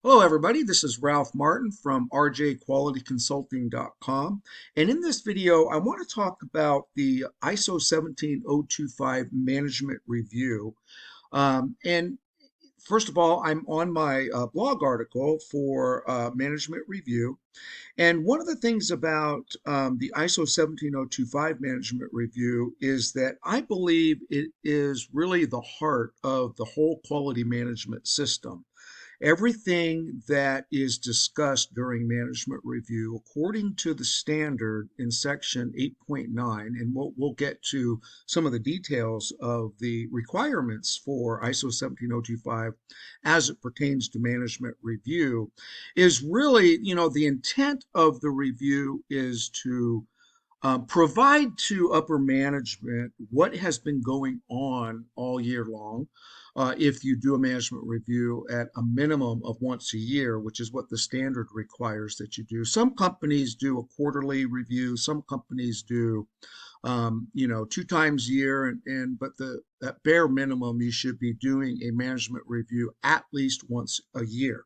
Hello, everybody. This is Ralph Martin from rjqualityconsulting.com. And in this video, I want to talk about the ISO 17025 Management Review. And first of all, I'm on my blog article for Management Review. And one of the things about the ISO 17025 Management Review is that I believe it is really the heart of the whole quality management system. Everything that is discussed during management review, according to the standard in section 8.9, and we'll get to some of the details of the requirements for ISO 17025 as it pertains to management review, is really, the intent of the review is to provide to upper management what has been going on all year long. If you do a management review at a minimum of once a year, which is what the standard requires that you do. Some companies do a quarterly review. Some companies do, 2 times a year. But at bare minimum, you should be doing a management review at least once a year.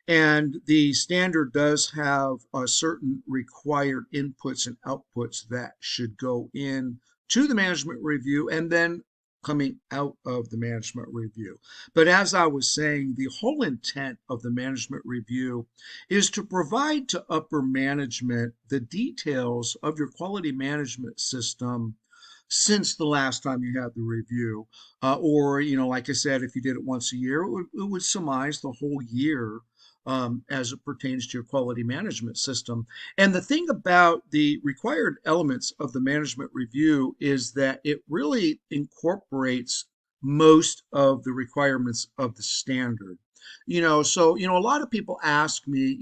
And the standard does have certain required inputs and outputs that should go in to the management review and then coming out of the management review. But as I was saying, the whole intent of the management review is to provide to upper management the details of your quality management system since the last time you had the review. Or, like I said, if you did it once a year, it would surmise the whole year as it pertains to your quality management system. And the thing about the required elements of the management review is that it really incorporates most of the requirements of the standard. A lot of people ask me,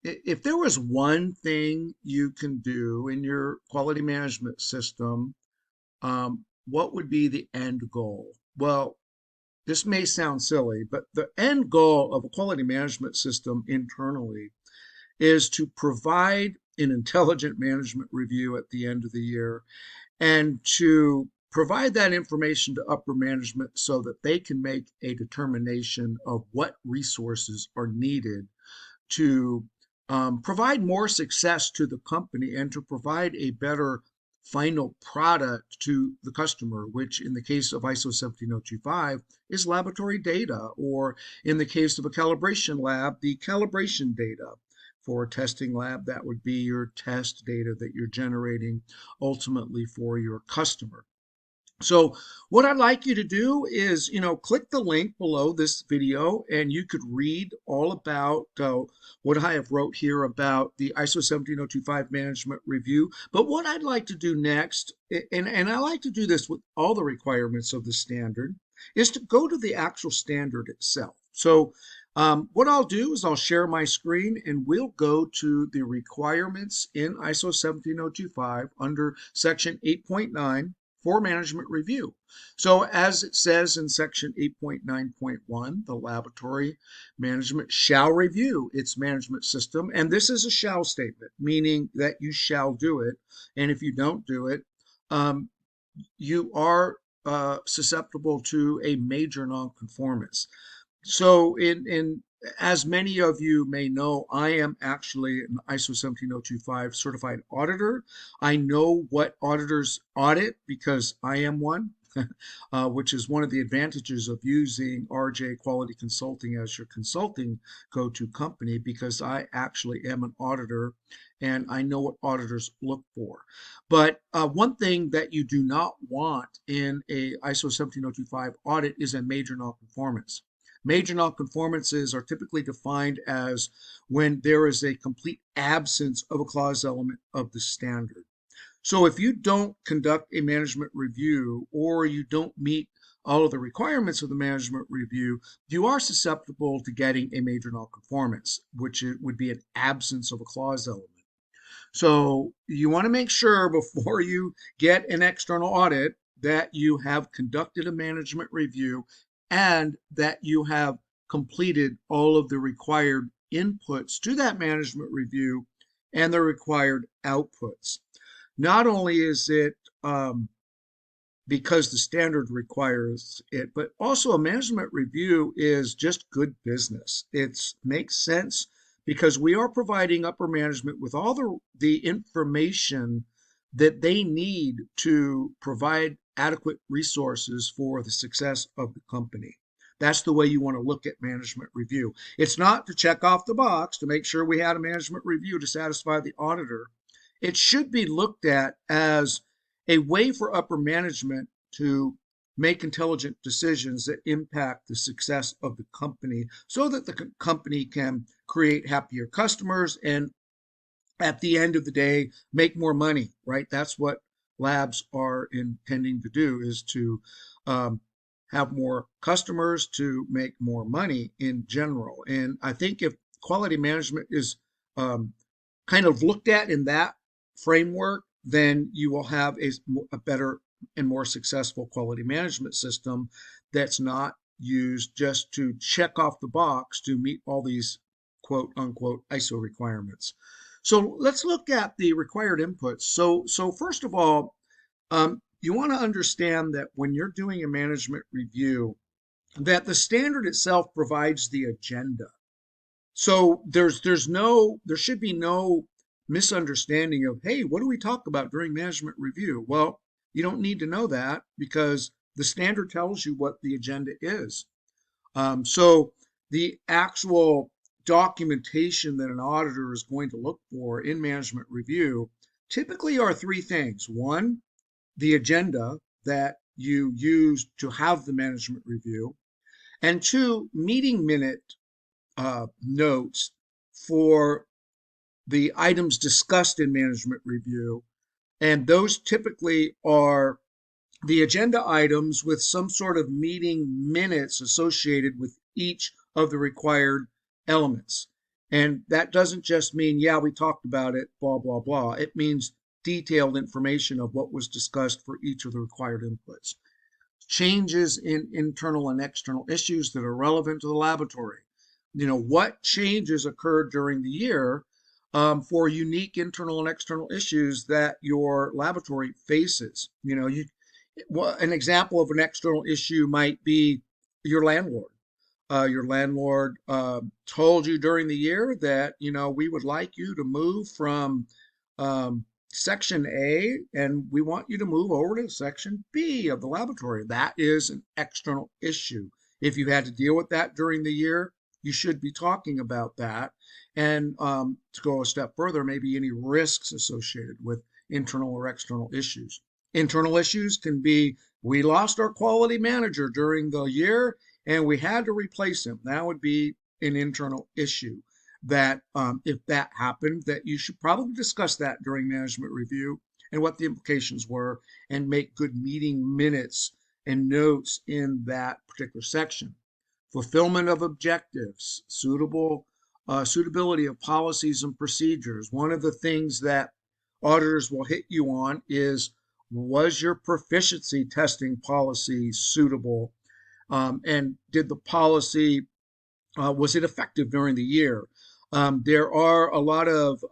if there was one thing you can do in your quality management system, what would be the end goal? Well, this may sound silly, but the end goal of a quality management system internally is to provide an intelligent management review at the end of the year and to provide that information to upper management so that they can make a determination of what resources are needed to provide more success to the company and to provide a better final product to the customer, which in the case of ISO 17025 is laboratory data, or in the case of a calibration lab, the calibration data. For a testing lab, that would be your test data that you're generating ultimately for your customer. So what I'd like you to do is, click the link below this video and you could read all about what I have wrote here about the ISO 17025 management review. But what I'd like to do next, and I like to do this with all the requirements of the standard, is to go to the actual standard itself. So what I'll do is I'll share my screen and we'll go to the requirements in ISO 17025 under section 8.9 for management review. So as it says in section 8.9.1, the laboratory management shall review its management system. And this is a shall statement, meaning that you shall do it. And if you don't do it, you are susceptible to a major nonconformance. So as many of you may know, I am actually an ISO 17025 certified auditor. I know what auditors audit because I am one, which is one of the advantages of using RJ Quality Consulting as your consulting go-to company, because I actually am an auditor and I know what auditors look for. But one thing that you do not want in a ISO 17025 audit is a major nonconformance. Major nonconformances are typically defined as when there is a complete absence of a clause element of the standard. So if you don't conduct a management review or you don't meet all of the requirements of the management review, you are susceptible to getting a major nonconformance, which would be an absence of a clause element. So you want to make sure before you get an external audit that you have conducted a management review and that you have completed all of the required inputs to that management review and the required outputs. Not only is it because the standard requires it. But also, a management review is just good business. It makes sense because we are providing upper management with all the information that they need to provide adequate resources for the success of the company. That's the way you want to look at management review. It's not to check off the box to make sure we had a management review to satisfy the auditor. It should be looked at as a way for upper management to make intelligent decisions that impact the success of the company so that the company can create happier customers and at the end of the day make more money, right? That's what labs are intending to do, is to um, have more customers to make more money in general. And I think if quality management is um, kind of looked at in that framework, then you will have a better and more successful quality management system that's not used just to check off the box to meet all these quote unquote ISO requirements. So let's look at the required inputs. So first of all, you want to understand that when you're doing a management review, that the standard itself provides the agenda. So there should be no misunderstanding of, hey, what do we talk about during management review? Well, you don't need to know that because the standard tells you what the agenda is. So the actual documentation that an auditor is going to look for in management review typically are three things. One, the agenda that you use to have the management review, and two, meeting minute notes for the items discussed in management review. And those typically are the agenda items with some sort of meeting minutes associated with each of the required elements. And that doesn't just mean, yeah, we talked about it, blah, blah, blah. It means detailed information of what was discussed for each of the required inputs. Changes in internal and external issues that are relevant to the laboratory. What changes occurred during the year for unique internal and external issues that your laboratory faces. An example of an external issue might be your landlord. Your landlord told you during the year that we would like you to move from section A and we want you to move over to section B of the laboratory. That is an external issue. If you had to deal with that during the year, you should be talking about that. And to go a step further, maybe any risks associated with internal or external issues. Internal issues can be, we lost our quality manager during the year and we had to replace him. That would be an internal issue that if that happened, that you should probably discuss that during management review and what the implications were and make good meeting minutes and notes in that particular section. Fulfillment of objectives, suitability of policies and procedures. One of the things that auditors will hit you on is, was your proficiency testing policy suitable? And did the policy, was it effective during the year? There are a lot of,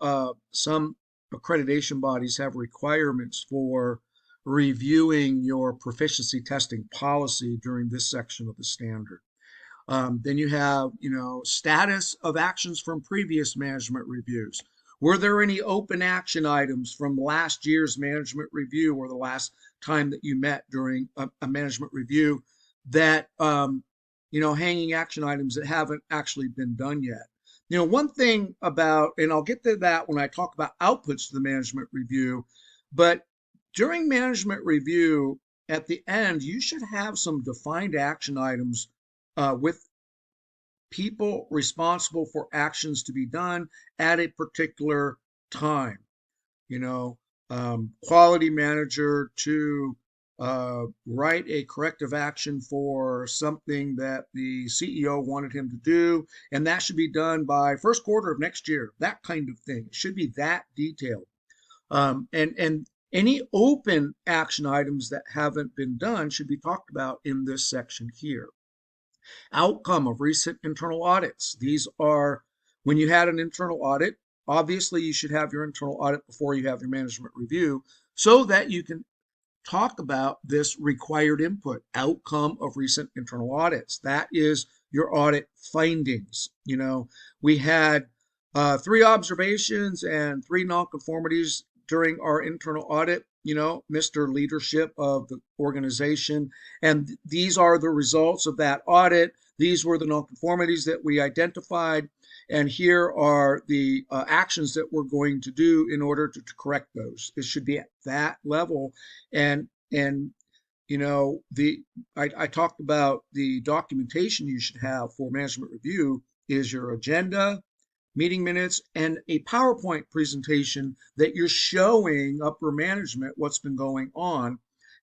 some accreditation bodies have requirements for reviewing your proficiency testing policy during this section of the standard. Then you have, status of actions from previous management reviews. Were there any open action items from last year's management review or the last time that you met during a management review that, hanging action items that haven't actually been done yet? One thing about, and I'll get to that when I talk about outputs to the management review, but during management review, at the end, you should have some defined action items with people responsible for actions to be done at a particular time. You know, Quality manager to write a corrective action for something that the CEO wanted him to do, and that should be done by first quarter of next year. That kind of thing. It should be that detailed. And any open action items that haven't been done should be talked about in this section here. Outcome of recent internal audits. These are when you had an internal audit. Obviously, you should have your internal audit before you have your management review so that you can talk about this required input, outcome of recent internal audits. That is your audit findings. We had 3 observations and 3 nonconformities during our internal audit, Mr. Leadership of the organization. And these are the results of that audit. These were the nonconformities that we identified. And here are the actions that we're going to do in order to correct those. It should be at that level. And I talked about the documentation you should have for management review is your agenda, meeting minutes, and a PowerPoint presentation that you're showing upper management what's been going on.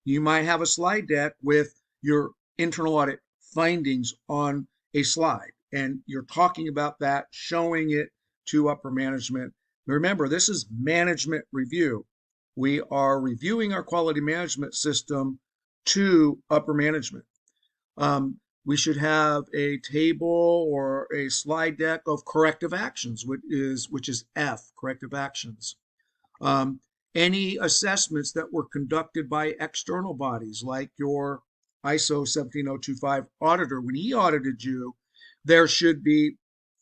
You might have a slide deck with your internal audit findings on a slide, and you're talking about that, showing it to upper management. Remember, this is management review. We are reviewing our quality management system to upper management. We should have a table or a slide deck of corrective actions, which is F, corrective actions. Any assessments that were conducted by external bodies, like your ISO 17025 auditor, when he audited you, there should be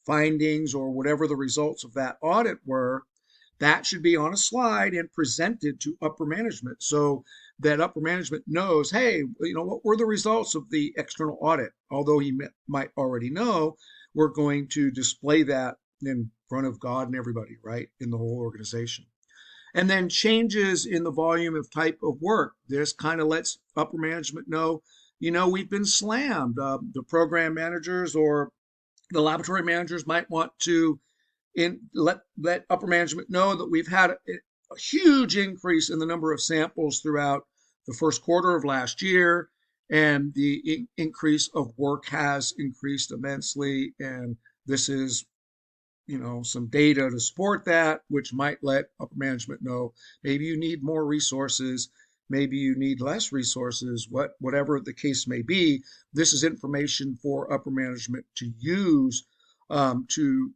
findings or whatever the results of that audit were. That should be on a slide and presented to upper management so that upper management knows, hey, what were the results of the external audit? Although he might already know, we're going to display that in front of God and everybody, right, in the whole organization. And then changes in the volume of type of work. This kind of lets upper management know, we've been slammed. The program managers or the laboratory managers might want to let upper management know that we've had a huge increase in the number of samples throughout the first quarter of last year, and the increase of work has increased immensely, and this is some data to support that, which might let upper management know maybe you need more resources, maybe you need less resources, whatever the case may be. This is information for upper management to use to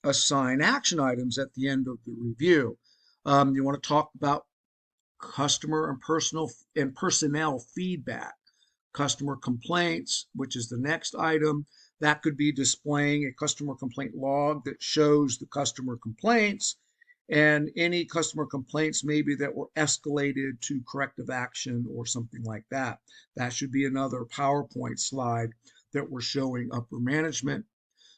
assign action items at the end of the review. You want to talk about customer and personnel feedback, customer complaints, which is the next item. That could be displaying a customer complaint log that shows the customer complaints and any customer complaints maybe that were escalated to corrective action or something like that. That should be another PowerPoint slide that we're showing upper management.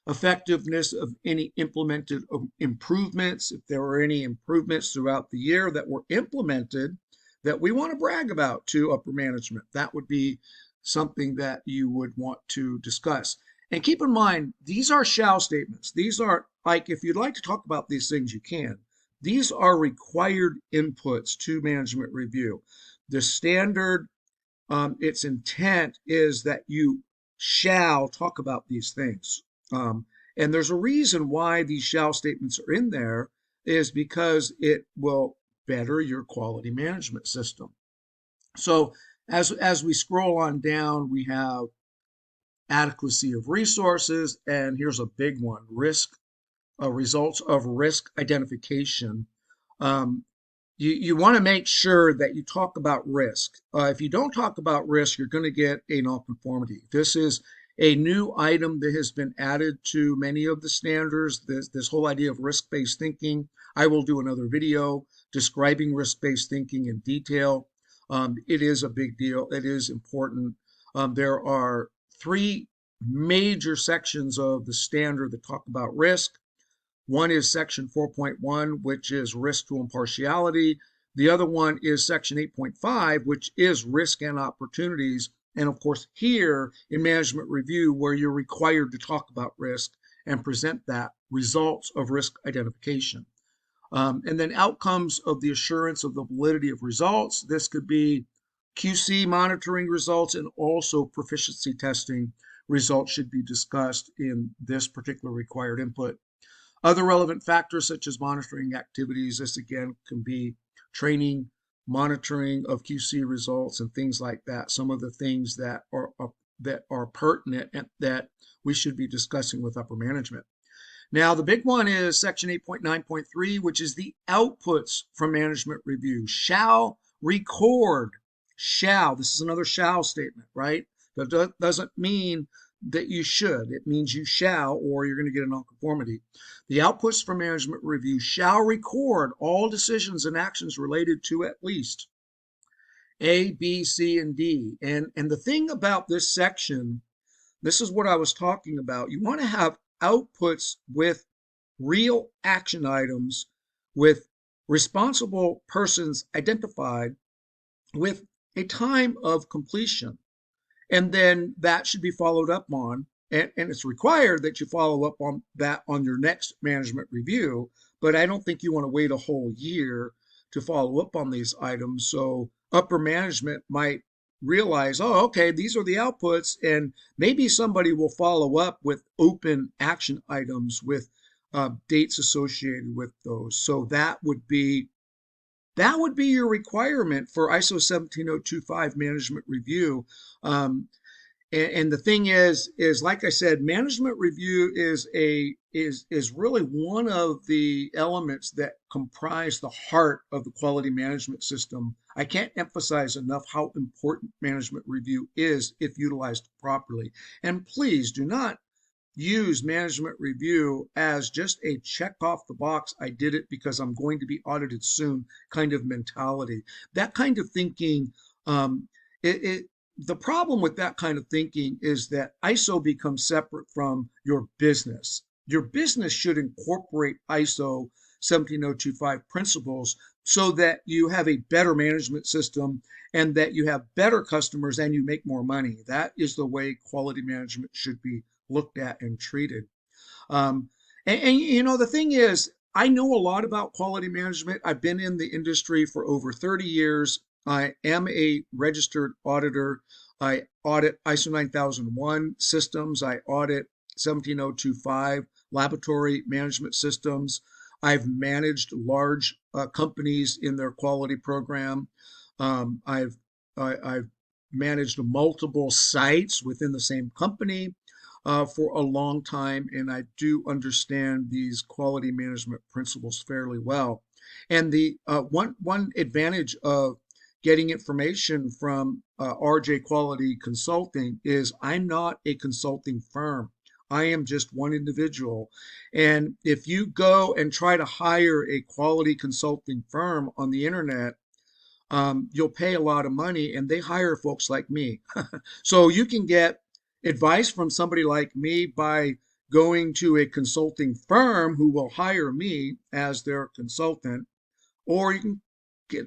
Effectiveness of any implemented improvements. If there were any improvements throughout the year that were implemented that we want to brag about to upper management, that would be something that you would want to discuss. And keep in mind, these are shall statements. These are like, if you'd like to talk about these things, you can. These are required inputs to management review. The standard, its intent is that you shall talk about these things. And there's a reason why these shall statements are in there is because it will better your quality management system. So as we scroll on down, we have adequacy of resources, and here's a big one, results of risk identification. You want to make sure that you talk about risk. If you don't talk about risk, you're going to get a nonconformity. This is a new item that has been added to many of the standards, this whole idea of risk-based thinking. I will do another video describing risk-based thinking in detail. It is a big deal. It is important. There are 3 major sections of the standard that talk about risk. One is section 4.1, which is risk to impartiality. The other one is section 8.5, which is risk and opportunities. And of course, here in management review, where you're required to talk about risk and present that, results of risk identification. And then outcomes of the assurance of the validity of results. This could be QC monitoring results, and also proficiency testing results should be discussed in this particular required input. Other relevant factors such as monitoring activities, this again can be training, monitoring of QC results, and things like that. Some of the things that are pertinent and that we should be discussing with upper management. Now, the big one is section 8.9.3, which is the outputs from management review. Shall record shall. This is another shall statement, right? That doesn't mean that you should. It means you shall, or you're going to get a nonconformity. The outputs for management review shall record all decisions and actions related to at least A, B, C, and D. And the thing about this section, this is what I was talking about. You want to have outputs with real action items, with responsible persons identified, with a time of completion. And then that should be followed up on. And it's required that you follow up on that on your next management review. But I don't think you want to wait a whole year to follow up on these items. So upper management might realize, oh, okay, these are the outputs, and maybe somebody will follow up with open action items with dates associated with those. So that would be your requirement for ISO 17025 management review. And the thing is like I said, management review is really one of the elements that comprise the heart of the quality management system. I can't emphasize enough how important management review is if utilized properly. And please do not use management review as just a check off the box, I did it because I'm going to be audited soon kind of mentality. That kind of thinking, um, the problem with that kind of thinking is that ISO becomes separate from your business. Your business should incorporate ISO 17025 principles so that you have a better management system and that you have better customers and you make more money. That is the way quality management should be looked at and treated. Um, and the thing is, I know a lot about quality management. I've been in the industry for over 30 years. I am a registered auditor. I audit ISO 9001 systems. I audit 17025 laboratory management systems. I've managed large companies in their quality program. I've managed multiple sites within the same company for a long time, and I do understand these quality management principles fairly well. And the one advantage of getting information from RJ Quality Consulting is I'm not a consulting firm. I am just one individual. And if you go and try to hire a quality consulting firm on the internet, you'll pay a lot of money, and they hire folks like me. So you can get advice from somebody like me by going to a consulting firm who will hire me as their consultant, or you can get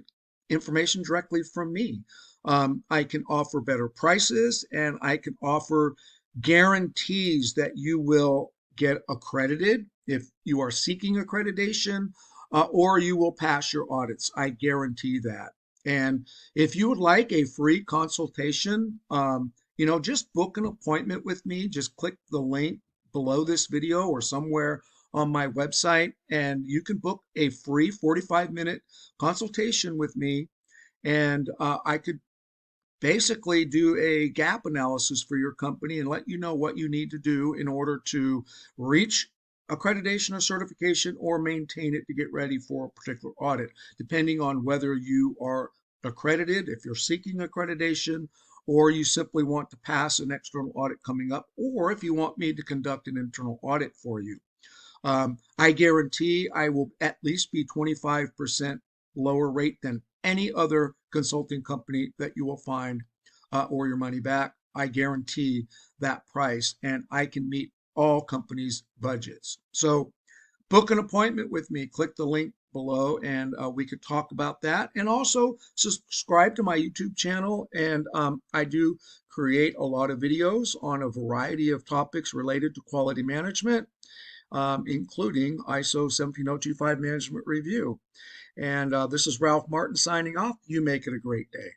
information directly from me. I can offer better prices, and I can offer guarantees that you will get accredited if you are seeking accreditation, or you will pass your audits. I guarantee that. And if you would like a free consultation, just book an appointment with me. Just click the link below this video or somewhere on my website, and you can book a free 45-minute consultation with me. And I could basically do a gap analysis for your company and let you know what you need to do in order to reach accreditation or certification or maintain it to get ready for a particular audit, depending on whether you are accredited, if you're seeking accreditation, or you simply want to pass an external audit coming up, or if you want me to conduct an internal audit for you. I guarantee I will at least be 25% lower rate than any other consulting company that you will find, or your money back. I guarantee that price, and I can meet all companies' budgets. So book an appointment with me. Click the link below, and we could talk about that. And also subscribe to my YouTube channel. And I do create a lot of videos on a variety of topics related to quality management, including ISO 17025 management review. And this is Ralph Martin signing off. You make it a great day.